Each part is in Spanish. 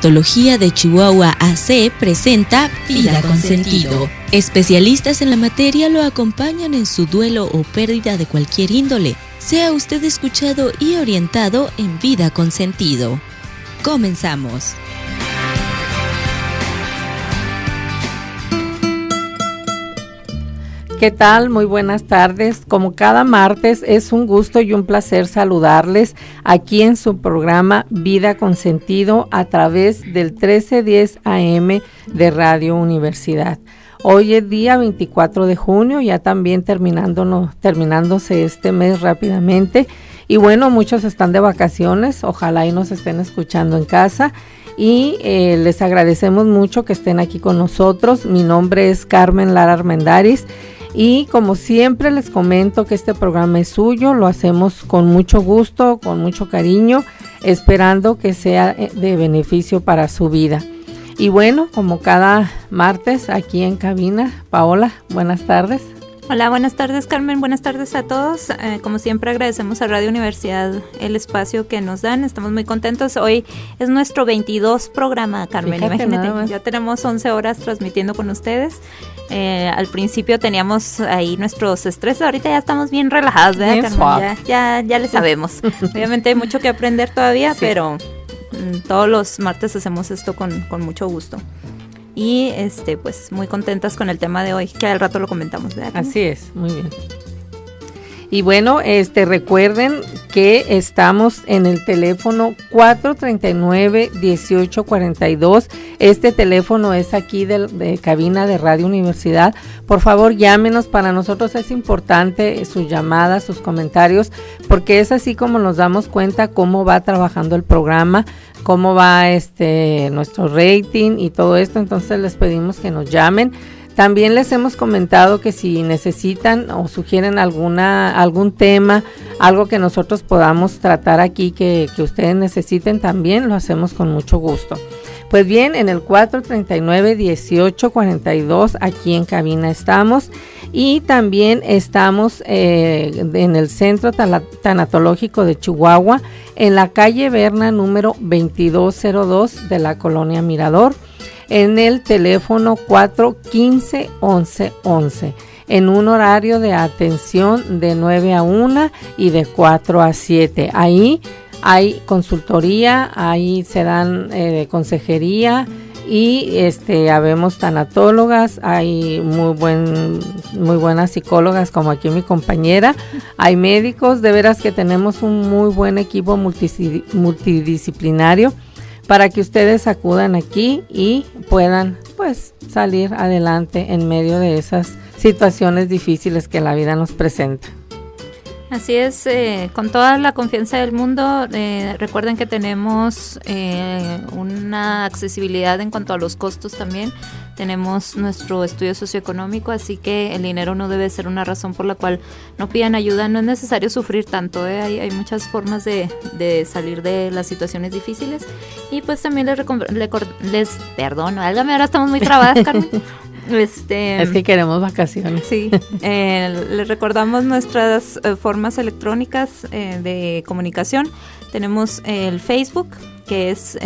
Odontología de Chihuahua AC presenta Vida con Sentido. Especialistas en la materia lo acompañan en su duelo o pérdida de cualquier índole. Sea usted escuchado y orientado en Vida con Sentido. Comenzamos. ¿Qué tal? Muy buenas tardes. Como cada martes, es un gusto y un placer saludarles aquí en su programa Vida con Sentido a través del 1310 AM de Radio Universidad. Hoy es día 24 de junio, ya también terminándose este mes rápidamente. Y bueno, muchos están de vacaciones, ojalá y nos estén escuchando en casa. Y les agradecemos mucho que estén aquí con nosotros. Mi nombre es Carmen Lara Armendáriz. Y como siempre les comento que este programa es suyo, lo hacemos con mucho gusto, con mucho cariño, esperando que sea de beneficio para su vida. Y bueno, como cada martes aquí en cabina, Paola, buenas tardes. Hola, buenas tardes Carmen, buenas tardes a todos. Como siempre agradecemos a Radio Universidad el espacio que nos dan, estamos muy contentos. Hoy es nuestro 22 programa, Carmen. Fíjate, imagínate, ya tenemos 11 horas transmitiendo con ustedes. Al principio teníamos ahí nuestros estreses, ahorita ya estamos bien relajados, ¿verdad, Carmen? Ya le sabemos. Obviamente hay mucho que aprender todavía, sí. Pero todos los martes hacemos esto con mucho gusto. Y pues muy contentas con el tema de hoy, que al rato lo comentamos, ¿verdad? Así es, muy bien. Y bueno, recuerden que estamos en el teléfono 439-1842. Este teléfono es aquí de cabina de Radio Universidad. Por favor, llámenos. Para nosotros es importante sus llamadas, sus comentarios, porque es así como nos damos cuenta cómo va trabajando el programa, cómo va nuestro rating y todo esto. Entonces les pedimos que nos llamen. También les hemos comentado que si necesitan o sugieren algún tema, algo que nosotros podamos tratar aquí, que ustedes necesiten, también lo hacemos con mucho gusto. Pues bien, en el 439-1842, aquí en cabina estamos. Y también estamos en el Centro Tanatológico de Chihuahua, en la calle Berna número 2202 de la Colonia Mirador, en el teléfono 415-1111, en un horario de atención de 9 a 1 y de 4 a 7. Ahí hay consultoría, ahí se dan consejería y habemos tanatólogas, hay muy buenas psicólogas como aquí mi compañera, hay médicos, de veras que tenemos un muy buen equipo multidisciplinario para que ustedes acudan aquí y puedan pues salir adelante en medio de esas situaciones difíciles que la vida nos presenta. Así es, con toda la confianza del mundo, recuerden que tenemos una accesibilidad en cuanto a los costos también. Tenemos nuestro estudio socioeconómico, así que el dinero no debe ser una razón por la cual no pidan ayuda. No es necesario sufrir tanto, hay muchas formas de salir de las situaciones difíciles. Y pues también válgame, ahora estamos muy trabadas, Carmen. Es que queremos vacaciones. Sí, les recordamos nuestras formas electrónicas de comunicación. Tenemos el Facebook, que es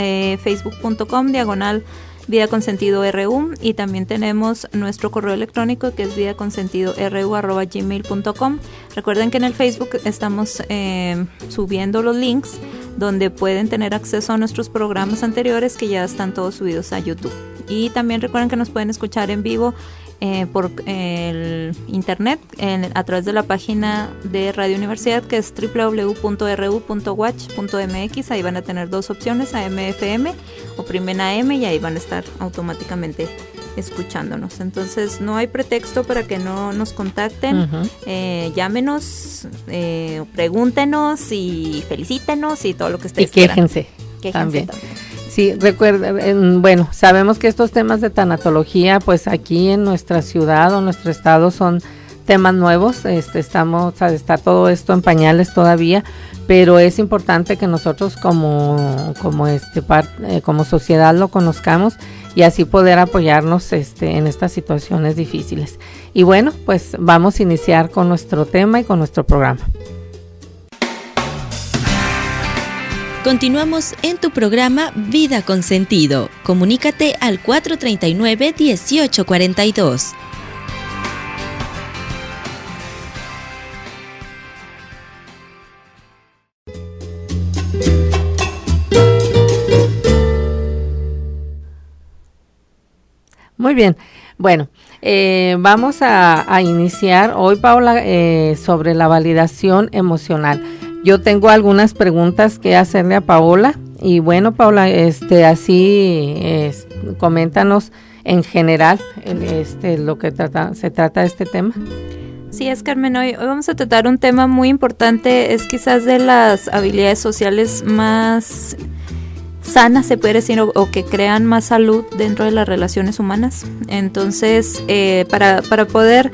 facebook.com/Vida con Sentido RU, y también tenemos nuestro correo electrónico, que es vidaconsentido@gmail.com. Recuerden que en el Facebook estamos subiendo los links donde pueden tener acceso a nuestros programas anteriores, que ya están todos subidos a YouTube. Y también recuerden que nos pueden escuchar en vivo por el internet a través de la página de Radio Universidad, que es www.ru.watch.mx. Ahí van a tener dos opciones, AM/FM, oprimen AM y ahí van a estar automáticamente escuchándonos. Entonces no hay pretexto para que no nos contacten. Llámenos, pregúntenos y felicítenos y todo lo que ustedes quieran. Quéjense también. Sí, recuerden, bueno, sabemos que estos temas de tanatología, pues aquí en nuestra ciudad o nuestro estado son temas nuevos. Está todo esto en pañales todavía, pero es importante que nosotros como sociedad lo conozcamos y así poder apoyarnos en estas situaciones difíciles. Y bueno, pues vamos a iniciar con nuestro tema y con nuestro programa. Continuamos en tu programa Vida con Sentido. Comunícate al 439-1842. Muy bien, bueno, vamos a iniciar hoy, Paula, sobre la validación emocional. Yo tengo algunas preguntas que hacerle a Paola y bueno, Paula, coméntanos en general lo que se trata de este tema. Sí, es Carmen, hoy vamos a tratar un tema muy importante, es quizás de las habilidades sociales más sanas, se puede decir, o que crean más salud dentro de las relaciones humanas. Entonces, para poder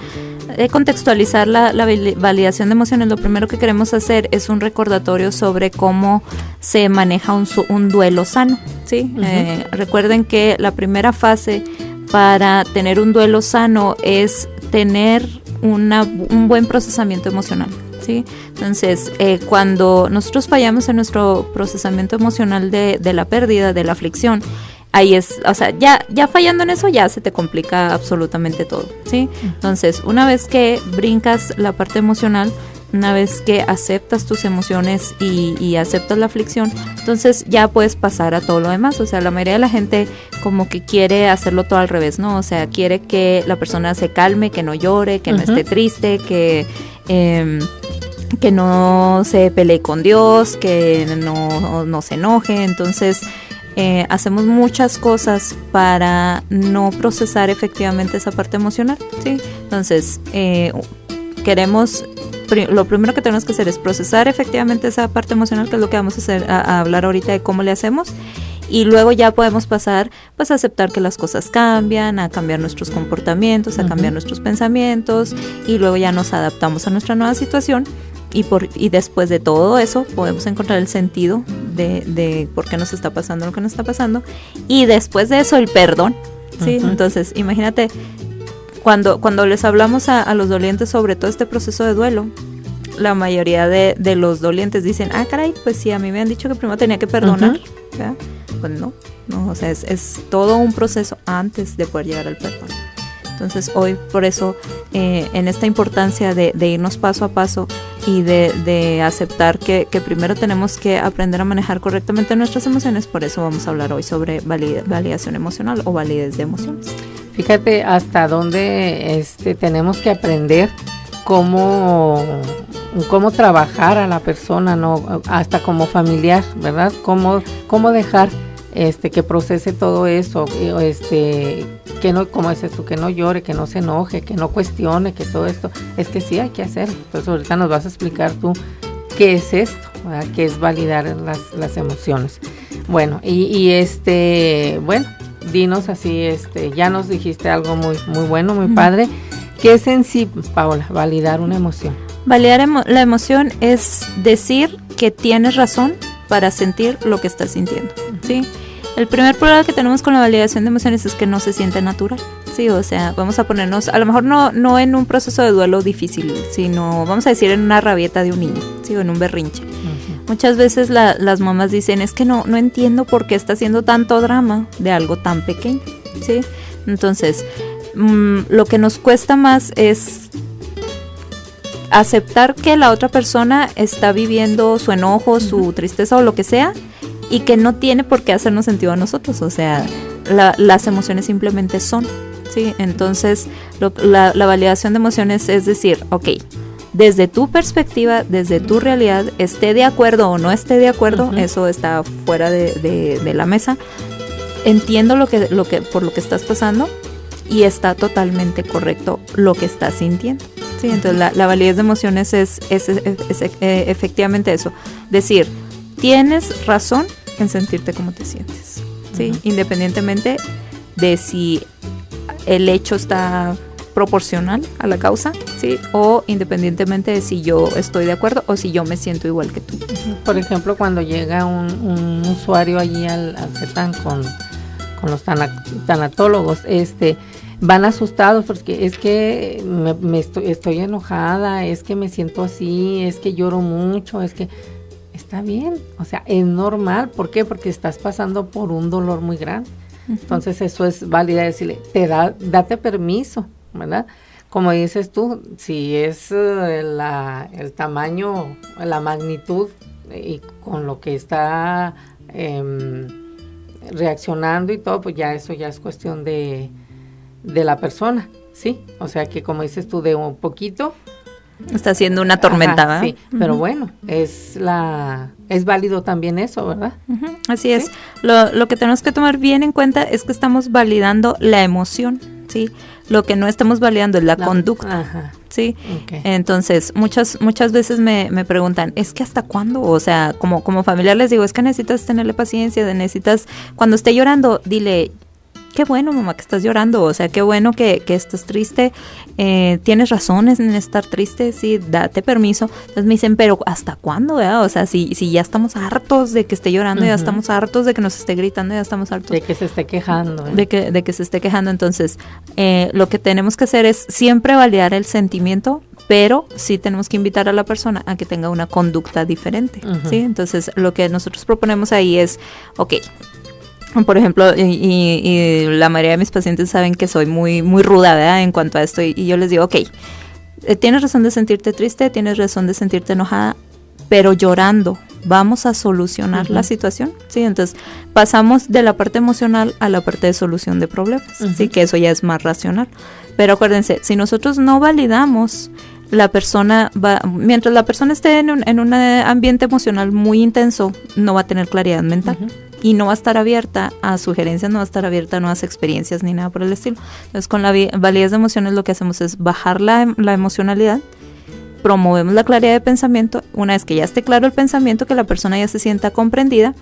contextualizar la validación de emociones, lo primero que queremos hacer es un recordatorio sobre cómo se maneja un duelo sano, ¿sí? Uh-huh. Recuerden que la primera fase para tener un duelo sano es tener un buen procesamiento emocional, ¿sí? Entonces, cuando nosotros fallamos en nuestro procesamiento emocional de la pérdida, de la aflicción, ahí es, o sea, ya fallando en eso ya se te complica absolutamente todo, ¿sí? Entonces, una vez que brincas la parte emocional, una vez que aceptas tus emociones y aceptas la aflicción, entonces ya puedes pasar a todo lo demás. O sea, la mayoría de la gente como que quiere hacerlo todo al revés, ¿no? O sea, quiere que la persona se calme, que no llore, que no esté triste, que no se pelee con Dios, que no se enoje. Entonces, hacemos muchas cosas para no procesar efectivamente esa parte emocional, ¿sí? Entonces, lo primero que tenemos que hacer es procesar efectivamente esa parte emocional, que es lo que vamos a hacer, a hablar ahorita de cómo le hacemos, y luego ya podemos pasar pues a aceptar que las cosas cambian, a cambiar nuestros comportamientos, a cambiar nuestros pensamientos, y luego ya nos adaptamos a nuestra nueva situación, y después de todo eso podemos encontrar el sentido de por qué nos está pasando lo que nos está pasando, y después de eso el perdón, ¿sí? Entonces imagínate, cuando les hablamos a los dolientes sobre todo este proceso de duelo, la mayoría de los dolientes dicen, caray, pues sí, a mí me han dicho que primero tenía que perdonar, ¿verdad? Pues no, o sea, es todo un proceso antes de poder llegar al perdón. Entonces hoy, por eso, en esta importancia de irnos paso a paso y de aceptar que primero tenemos que aprender a manejar correctamente nuestras emociones, por eso vamos a hablar hoy sobre validación emocional o validez de emociones. Fíjate hasta dónde tenemos que aprender cómo trabajar a la persona, ¿no? Hasta como familiar, ¿verdad? Cómo dejar que procese todo eso, que no, como dices tú, que no llore, que no se enoje, que no cuestione, que todo esto, es que sí hay que hacerlo. Entonces ahorita nos vas a explicar tú qué es esto, ¿verdad? Qué es validar las emociones. Bueno, bueno, dinos así, ya nos dijiste algo muy, muy bueno, muy padre. ¿Qué es en sí, Paola, validar una emoción? Validar la emoción es decir que tienes razón para sentir lo que estás sintiendo, ¿sí? El primer problema que tenemos con la validación de emociones es que no se siente natural, ¿sí? O sea, vamos a ponernos, a lo mejor no en un proceso de duelo difícil, sino, vamos a decir, en una rabieta de un niño, ¿sí? O en un berrinche. Muchas veces las mamás dicen, es que no entiendo por qué está haciendo tanto drama de algo tan pequeño, ¿sí? Entonces, lo que nos cuesta más es aceptar que la otra persona está viviendo su enojo, su tristeza o lo que sea, y que no tiene por qué hacernos sentido a nosotros. O sea, las emociones simplemente son, ¿sí? Entonces, la validación de emociones es decir, ok, desde tu perspectiva, desde tu realidad, esté de acuerdo o no esté de acuerdo, eso está fuera de la mesa. Entiendo por lo que estás pasando y está totalmente correcto lo que estás sintiendo, ¿sí? Entonces la validez de emociones es efectivamente eso, decir, tienes razón en sentirte como te sientes, ¿sí? Independientemente de si el hecho está proporcional a la causa, ¿sí? O independientemente de si yo estoy de acuerdo o si yo me siento igual que tú. Por ejemplo, cuando llega un usuario allí al CETAN con los tanatólogos, van asustados porque es que estoy enojada, es que me siento así, es que lloro mucho, es que está bien, o sea, es normal. ¿Por qué? Porque estás pasando por un dolor muy grande. Entonces eso es válido decirle, date permiso, ¿verdad? Como dices tú, si es el tamaño, la magnitud y con lo que está reaccionando y todo, pues ya eso ya es cuestión de la persona, ¿sí? O sea que como dices tú, de un poquito. Está siendo una tormenta, ¿verdad? Sí, pero bueno, es válido también eso, ¿verdad? Así es. Lo que tenemos que tomar bien en cuenta es que estamos validando la emoción, ¿sí? Lo que no estamos validando es la conducta. Ajá. ¿Sí? Okay. Entonces, muchas veces me preguntan, ¿es que hasta cuándo? O sea, como familiar les digo, es que necesitas tenerle paciencia, cuando esté llorando, dile, qué bueno, mamá, que estás llorando, o sea, qué bueno que estás triste, tienes razones en estar triste, sí, date permiso. Entonces me dicen, pero ¿hasta cuándo, verdad? O sea, si ya estamos hartos de que esté llorando, ya estamos hartos de que nos esté gritando, ya estamos hartos de que se esté quejando, de que se esté quejando. Entonces, lo que tenemos que hacer es siempre validar el sentimiento, pero sí tenemos que invitar a la persona a que tenga una conducta diferente, ¿sí? Entonces, lo que nosotros proponemos ahí es, okay, por ejemplo, y la mayoría de mis pacientes saben que soy muy, muy ruda, ¿verdad? En cuanto a esto, y yo les digo, okay, tienes razón de sentirte triste, tienes razón de sentirte enojada, pero llorando vamos a solucionar la situación, ¿sí? Entonces pasamos de la parte emocional a la parte de solución de problemas, ¿sí? Que eso ya es más racional. Pero acuérdense, si nosotros no validamos, la persona mientras la persona esté en un ambiente emocional muy intenso, no va a tener claridad mental. Y no va a estar abierta a sugerencias, no va a estar abierta a nuevas experiencias ni nada por el estilo. Entonces, con la validez de emociones lo que hacemos es bajar la emocionalidad, promovemos la claridad de pensamiento. Una vez que ya esté claro el pensamiento, que la persona ya se sienta comprendida,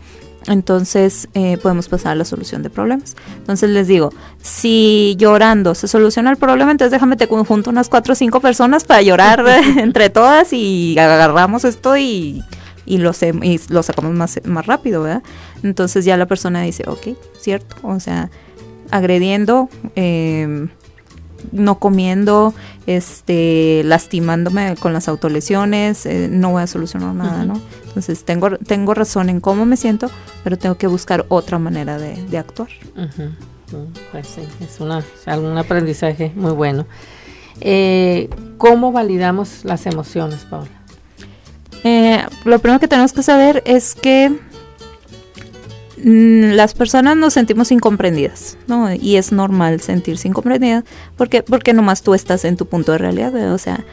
entonces podemos pasar a la solución de problemas. Entonces les digo, si llorando se soluciona el problema, entonces déjame te conjunto unas 4 o 5 personas para llorar entre todas y agarramos esto y lo sacamos más rápido, ¿verdad? Entonces ya la persona dice, ok, cierto, o sea, agrediendo, no comiendo, lastimándome con las autolesiones, no voy a solucionar nada, ¿no? Entonces tengo razón en cómo me siento, pero tengo que buscar otra manera de actuar. Pues sí, es un aprendizaje muy bueno. ¿Cómo validamos las emociones, Paula? Lo primero que tenemos que saber es que las personas nos sentimos incomprendidas, ¿no? Y es normal sentirse incomprendida porque nomás tú estás en tu punto de realidad, ¿verdad? O sea,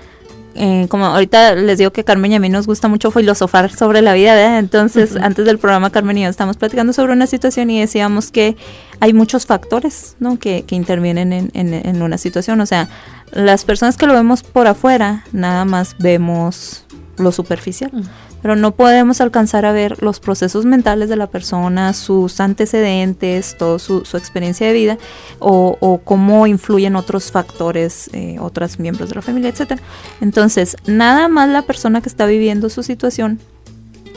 como ahorita les digo que Carmen y a mí nos gusta mucho filosofar sobre la vida, ¿verdad? Entonces, antes del programa, Carmen y yo estamos platicando sobre una situación y decíamos que hay muchos factores, ¿no? que intervienen en una situación. O sea, las personas que lo vemos por afuera, nada más vemos lo superficial, pero no podemos alcanzar a ver los procesos mentales de la persona, sus antecedentes, toda su experiencia de vida o cómo influyen otros factores, otros miembros de la familia, etcétera. Entonces, nada más la persona que está viviendo su situación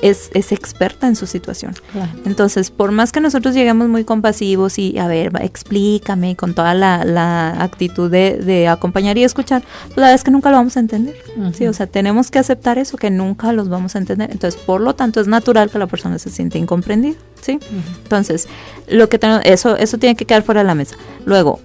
es experta en su situación. Claro. Entonces, por más que nosotros lleguemos muy compasivos y, a ver, explícame, con toda la actitud de acompañar y escuchar, pues la verdad es que nunca lo vamos a entender. ¿Sí? O sea, tenemos que aceptar eso, que nunca los vamos a entender. Entonces, por lo tanto, es natural que la persona se siente incomprendida, ¿sí? Entonces, lo que eso tiene que quedar fuera de la mesa. Luego,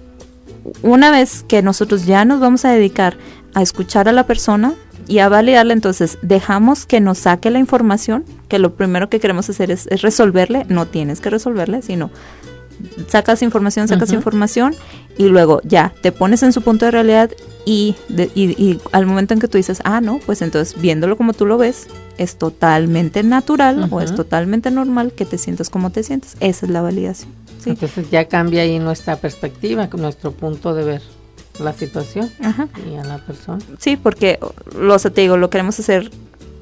una vez que nosotros ya nos vamos a dedicar a escuchar a la persona y a validarla, entonces dejamos que nos saque la información, que lo primero que queremos hacer es resolverle. No tienes que resolverle, sino sacas información y luego ya te pones en su punto de realidad y al momento en que tú dices, no, pues entonces viéndolo como tú lo ves, es totalmente natural o es totalmente normal que te sientas como te sientes. Esa es la validación, ¿sí? Entonces ya cambia ahí nuestra perspectiva, nuestro punto de ver la situación y a la persona. Sí, porque te digo, lo queremos hacer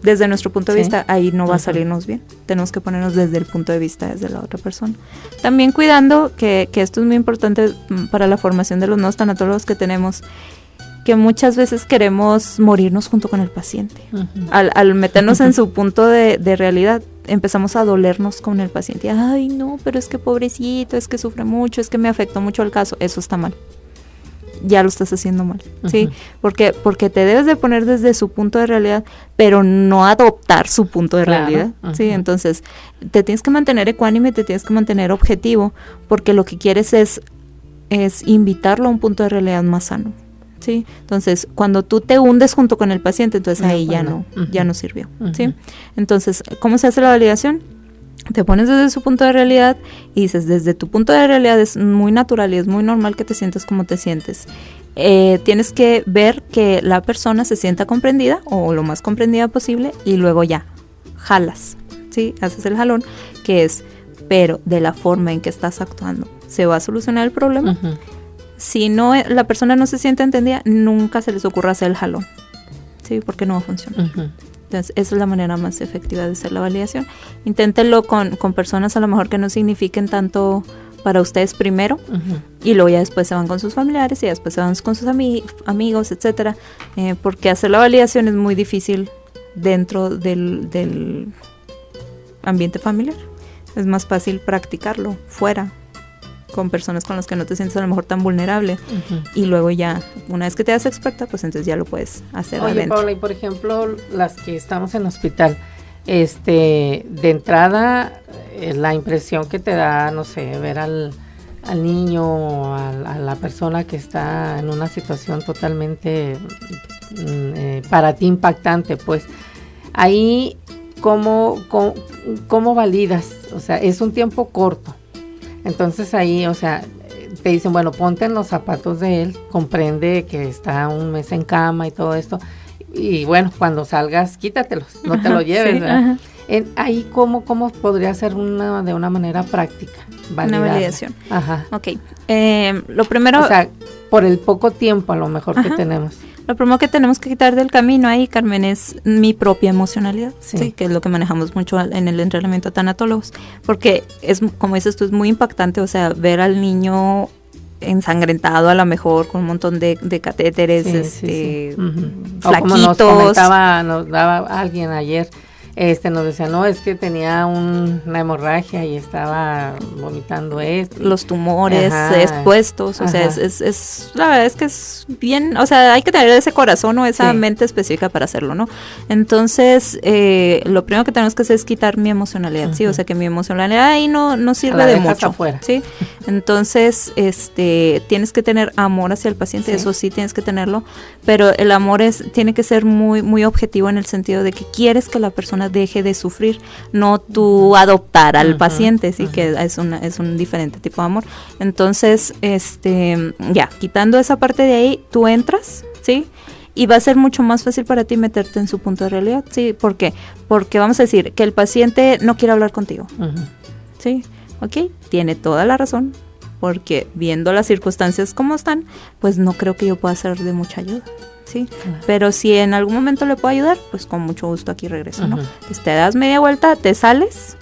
desde nuestro punto de vista, ahí no va a salirnos bien. Tenemos que ponernos desde el punto de vista desde la otra persona. También cuidando que esto es muy importante para la formación de los nuevos tanatólogos que tenemos, que muchas veces queremos morirnos junto con el paciente. Al meternos en su punto de realidad, empezamos a dolernos con el paciente. Ay, no, pero es que pobrecito, es que sufre mucho, es que me afectó mucho el caso. Eso está mal. ya lo estás haciendo mal, ¿sí? Porque te debes de poner desde su punto de realidad, pero no adoptar su punto de realidad, ¿sí? Entonces, te tienes que mantener ecuánime, te tienes que mantener objetivo, porque lo que quieres es invitarlo a un punto de realidad más sano, ¿sí? Entonces, cuando tú te hundes junto con el paciente, entonces ahí ya no sirvió, ¿sí? Entonces, ¿cómo se hace la validación? Te pones desde su punto de realidad y dices, desde tu punto de realidad es muy natural y es muy normal que te sientas como te sientes. Tienes que ver que la persona se sienta comprendida o lo más comprendida posible y luego ya, jalas, ¿sí? Haces el jalón, que es, pero de la forma en que estás actuando, ¿se va a solucionar el problema? Si no, la persona no se siente entendida, nunca se les ocurra hacer el jalón, ¿sí? Porque no va a funcionar. Entonces, esa es la manera más efectiva de hacer la validación. Inténtenlo con personas a lo mejor que no signifiquen tanto para ustedes primero, y luego ya después se van con sus familiares y después se van con sus amigos, etcétera, porque hacer la validación es muy difícil dentro del ambiente familiar. Es más fácil practicarlo fuera, con personas con las que no te sientes a lo mejor tan vulnerable, y luego ya, una vez que te das experta, pues entonces ya lo puedes hacer adentro. Oye, Paula, y por ejemplo, las que estamos en hospital, de entrada, la impresión que te da, no sé, ver al niño o a la persona que está en una situación totalmente para ti impactante, pues, ahí, ¿cómo validas? O sea, es un tiempo corto. Entonces ahí, o sea, te dicen, bueno, ponte en los zapatos de él, comprende que está un mes en cama y todo esto, y bueno, cuando salgas, quítatelos, no te lo lleves, sí, ¿verdad? Ahí, ¿cómo podría ser de una manera práctica? Una validación. Ajá. Ok. Lo primero... O sea, por el poco tiempo a lo mejor que tenemos. Lo primero que tenemos que quitar del camino ahí, Carmen, es mi propia emocionalidad, ¿sí? Que es lo que manejamos mucho en el entrenamiento de tanatólogos, porque es, como dices tú, es muy impactante, o sea, ver al niño ensangrentado a lo mejor con un montón de catéteres, flaquitos. O como nos daba alguien ayer, nos decía, no, es que tenía una hemorragia y estaba vomitando esto. Los tumores expuestos, o sea, es la verdad es que es bien, o sea, hay que tener ese corazón o esa mente específica para hacerlo, ¿no? Entonces, lo primero que tenemos que hacer es quitar mi emocionalidad, ¿sí? O sea, que mi emocionalidad ahí no sirve de mucho, afuera. ¿sí? Entonces, tienes que tener amor hacia el paciente, eso sí tienes que tenerlo, pero el amor tiene que ser muy, muy objetivo en el sentido de que quieres que la persona deje de sufrir, no tú adoptar al paciente, sí, que es un diferente tipo de amor. Entonces, ya, quitando esa parte de ahí, tú entras, ¿sí? Y va a ser mucho más fácil para ti meterte en su punto de realidad, ¿sí? ¿Por qué? Porque vamos a decir que el paciente no quiere hablar contigo, ¿sí? Ok, tiene toda la razón, porque viendo las circunstancias como están, pues no creo que yo pueda ser de mucha ayuda. Sí, pero si en algún momento le puedo ayudar, pues con mucho gusto aquí regreso, ¿no? Pues te das media vuelta, te sales,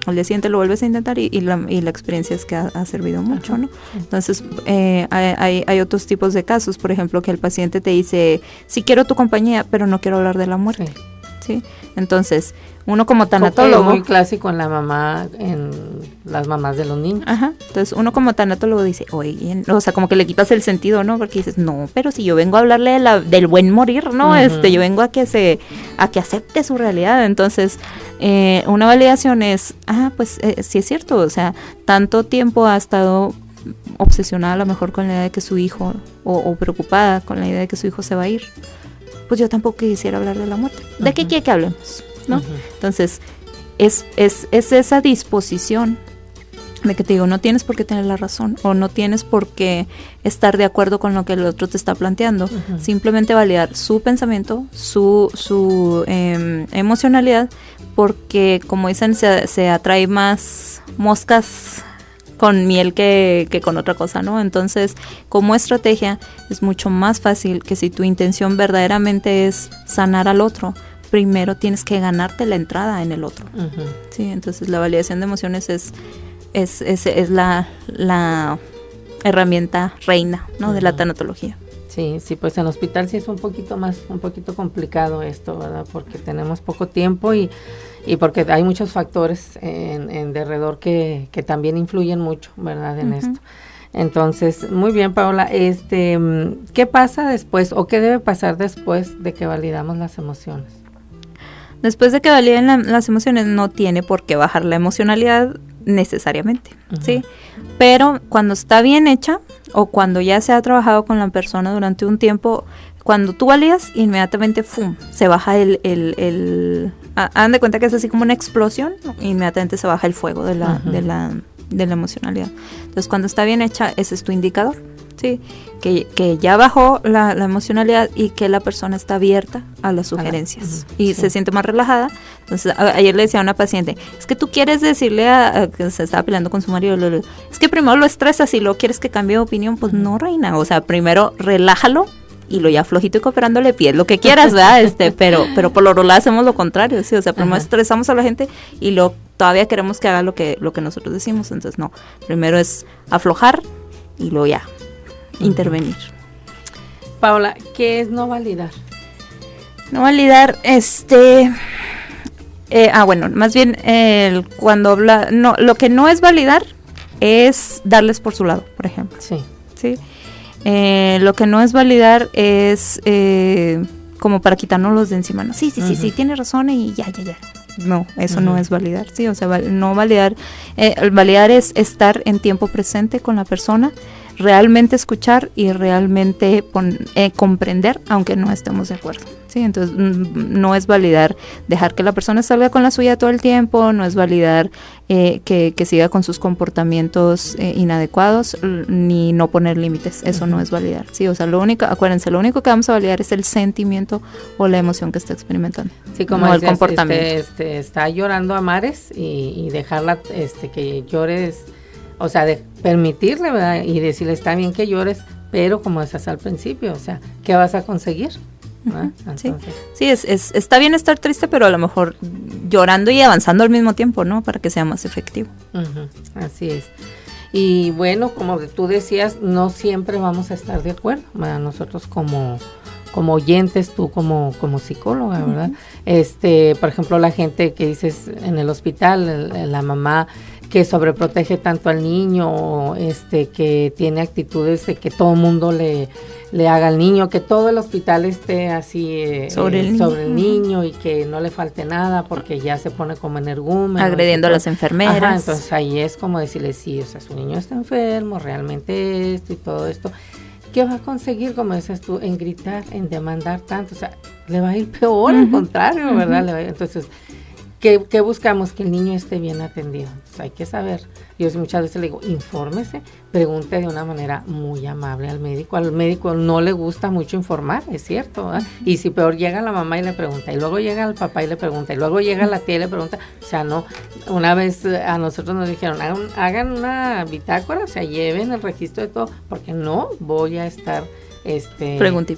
al día siguiente lo vuelves a intentar y la experiencia es que ha servido mucho, ¿no? Entonces, hay otros tipos de casos, por ejemplo, que el paciente te dice, sí quiero tu compañía, pero no quiero hablar de la muerte, ¿sí? Entonces, uno como tanatólogo... Es muy clásico en las mamás de los niños. Ajá, entonces uno como tanatólogo dice, oye, o sea, como que le quitas el sentido, ¿no? Porque dices, no, pero si yo vengo a hablarle del buen morir, ¿no? Yo vengo a que acepte su realidad. Entonces, una validación es, pues sí es cierto, o sea, tanto tiempo ha estado obsesionada a lo mejor con la idea de que su hijo, o preocupada con la idea de que su hijo se va a ir, pues yo tampoco quisiera hablar de la muerte. ¿De qué quiere que hablemos? ¿No? Entonces, es esa disposición de que te digo, no tienes por qué tener la razón o no tienes por qué estar de acuerdo con lo que el otro te está planteando. Simplemente validar su pensamiento, su emocionalidad, porque como dicen, se atrae más moscas con miel que con otra cosa, ¿no? Entonces, como estrategia, es mucho más fácil que si tu intención verdaderamente es sanar al otro, primero tienes que ganarte la entrada en el otro. Sí, entonces la validación de emociones es la herramienta reina, ¿no? De la tanatología. Sí, pues en el hospital sí es un poquito complicado esto, ¿verdad? Porque tenemos poco tiempo y porque hay muchos factores en derredor que también influyen mucho, ¿verdad? En esto. Entonces, muy bien, Paola, ¿qué pasa después o qué debe pasar después de que validamos las emociones? Después de que validen las emociones, no tiene por qué bajar la emocionalidad necesariamente, ¿sí? Pero cuando está bien hecha o cuando ya se ha trabajado con la persona durante un tiempo, cuando tú validas, inmediatamente ¡fum!, se baja hagan de cuenta que es así como una explosión, inmediatamente se baja el fuego de la emocionalidad. Entonces, cuando está bien hecha, ese es tu indicador, ¿sí? Que ya bajó la emocionalidad y que la persona está abierta a las sugerencias y se siente más relajada. Entonces, ayer le decía a una paciente, es que tú quieres decirle que se estaba peleando con su marido, es que primero lo estresas y luego quieres que cambie de opinión. Pues no, reina, o sea, primero relájalo y lo ya flojito y cooperando le pides lo que quieras, ¿verdad? Pero por lo regular hacemos lo contrario, ¿sí? O sea, primero estresamos a la gente y luego todavía queremos que haga lo que nosotros decimos. Entonces, no, primero es aflojar y luego ya intervenir. Paola, ¿qué es no validar? No validar, bueno, más bien cuando habla, no, lo que no es validar es darles por su lado, por ejemplo. Sí. Lo que no es validar es como para quitárnoslos de encima, ¿no? Sí, tienes razón y ya. No, eso no es validar, sí, o sea, no validar. Validar es estar en tiempo presente con la persona, realmente escuchar y realmente comprender, aunque no estemos de acuerdo, sí. Entonces, no es validar dejar que la persona salga con la suya todo el tiempo, no es validar que siga con sus comportamientos inadecuados, ni no poner límites. Eso no es validar, sí. O sea, acuérdense, lo único que vamos a validar es el sentimiento o la emoción que está experimentando. Sí, como no decías, el comportamiento. Está llorando a mares y dejarla que llores, o sea, de permitirle, ¿verdad? Y decirle, está bien que llores, pero como decías al principio, o sea, ¿qué vas a conseguir? Sí, está bien estar triste, pero a lo mejor llorando y avanzando al mismo tiempo, ¿no? Para que sea más efectivo. Así es. Y bueno, como tú decías, no siempre vamos a estar de acuerdo, ¿verdad? Nosotros como oyentes, tú como psicóloga, ¿verdad? Por ejemplo, la gente que dices en el hospital, la mamá que sobreprotege tanto al niño, que tiene actitudes de que todo el mundo le haga al niño, que todo el hospital esté así sobre el niño y que no le falte nada porque ya se pone como energúmeno. Agrediendo a las enfermeras. Entonces ahí es como decirle, sí, o sea, su niño está enfermo, realmente esto y todo esto. ¿Qué va a conseguir, como dices tú, en gritar, en demandar tanto? O sea, le va a ir peor, al contrario, ¿verdad? Entonces, ¿qué buscamos? Que el niño esté bien atendido. Entonces, hay que saber. Yo muchas veces le digo, infórmese, pregunte de una manera muy amable al médico. Al médico no le gusta mucho informar, es cierto, ¿verdad? Y si peor llega la mamá y le pregunta, y luego llega el papá y le pregunta, y luego llega la tía y le pregunta, o sea, no. Una vez a nosotros nos dijeron, hagan una bitácora, o sea, lleven el registro de todo, porque no voy a estar pregunte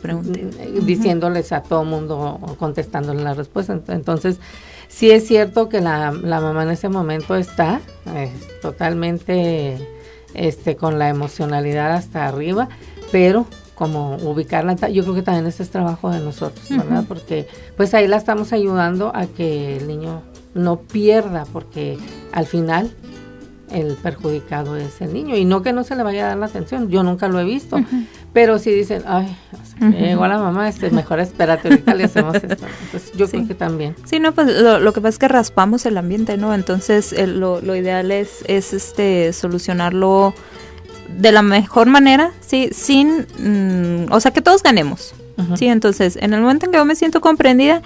diciéndoles a todo mundo, contestándole la respuesta. Entonces, sí es cierto que la mamá en ese momento está totalmente con la emocionalidad hasta arriba, pero como ubicarla, yo creo que también ese es trabajo de nosotros, ¿verdad? Porque pues ahí la estamos ayudando a que el niño no pierda, porque al final el perjudicado es el niño, y no que no se le vaya a dar la atención, yo nunca lo he visto, pero si dicen, ay, o sea, llegó la mamá, mejor espérate, ahorita le hacemos esto. Entonces yo creo que también. Sí, no, pues lo que pasa es que raspamos el ambiente, ¿no? Entonces lo ideal es solucionarlo de la mejor manera, sí, sin, o sea, que todos ganemos. Sí, entonces, en el momento en que yo me siento comprendida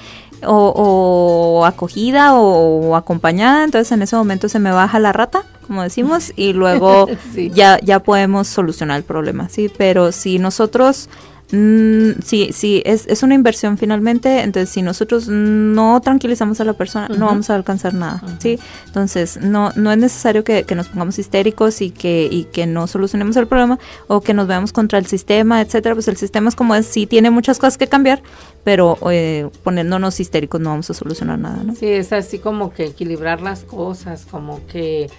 o acogida o acompañada, entonces en ese momento se me baja la rata, como decimos, y luego ya podemos solucionar el problema, sí, pero si nosotros sí, es una inversión finalmente. Entonces, si nosotros no tranquilizamos a la persona, no vamos a alcanzar nada, ¿sí? Entonces, no es necesario que nos pongamos histéricos y que no solucionemos el problema o que nos veamos contra el sistema, etcétera. Pues el sistema es como es, sí tiene muchas cosas que cambiar, pero poniéndonos histéricos no vamos a solucionar nada, ¿no? Sí, es así como que equilibrar las cosas, como que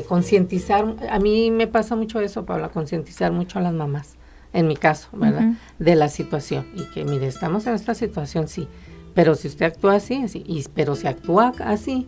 concientizar. A mí me pasa mucho eso, Paula, concientizar mucho a las mamás, en mi caso, ¿verdad? De la situación, y que mire, estamos en esta situación, sí, pero si usted actúa así, pero si actúa así,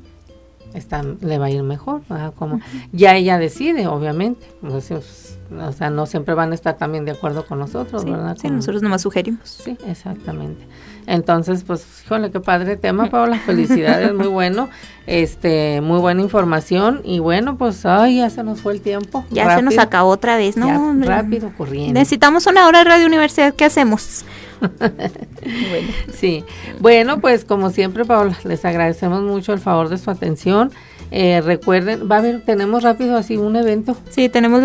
le va a ir mejor, ¿verdad? Como ya ella decide, obviamente. O sea, no siempre van a estar también de acuerdo con nosotros, sí, ¿verdad? Sí, nosotros nomás sugerimos. Sí, exactamente. Entonces, pues, híjole, qué padre tema, Paola, felicidades, muy bueno, muy buena información, y bueno, pues, ya se nos fue el tiempo. Ya rápido, se nos acabó otra vez, ¿no? Ya, rápido, corriendo. Necesitamos una hora de Radio Universidad, ¿qué hacemos? Bueno. Sí, bueno, pues, como siempre, Paola, les agradecemos mucho el favor de su atención. Recuerden, tenemos rápido así un evento. Sí, tenemos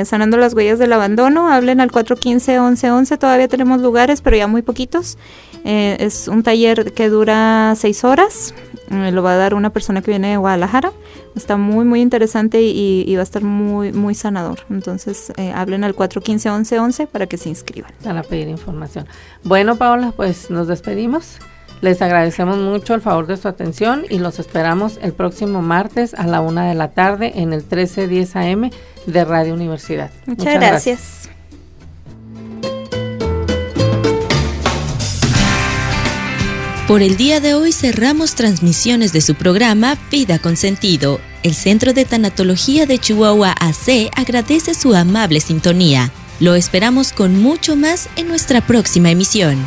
sanando las huellas del abandono. Hablen al 415-1111, todavía tenemos lugares, pero ya muy poquitos. Es un taller que dura 6 horas. Lo va a dar una persona que viene de Guadalajara. Está muy, muy interesante y va a estar muy, muy sanador. Entonces, hablen al 415-1111 para que se inscriban. Para pedir información. Bueno, Paola, pues nos despedimos. Les agradecemos mucho el favor de su atención y los esperamos el próximo martes a la 1:00 p.m. en el 1310 AM de Radio Universidad. Muchas gracias. Por el día de hoy cerramos transmisiones de su programa Vida con Sentido. El Centro de Tanatología de Chihuahua AC agradece su amable sintonía. Lo esperamos con mucho más en nuestra próxima emisión.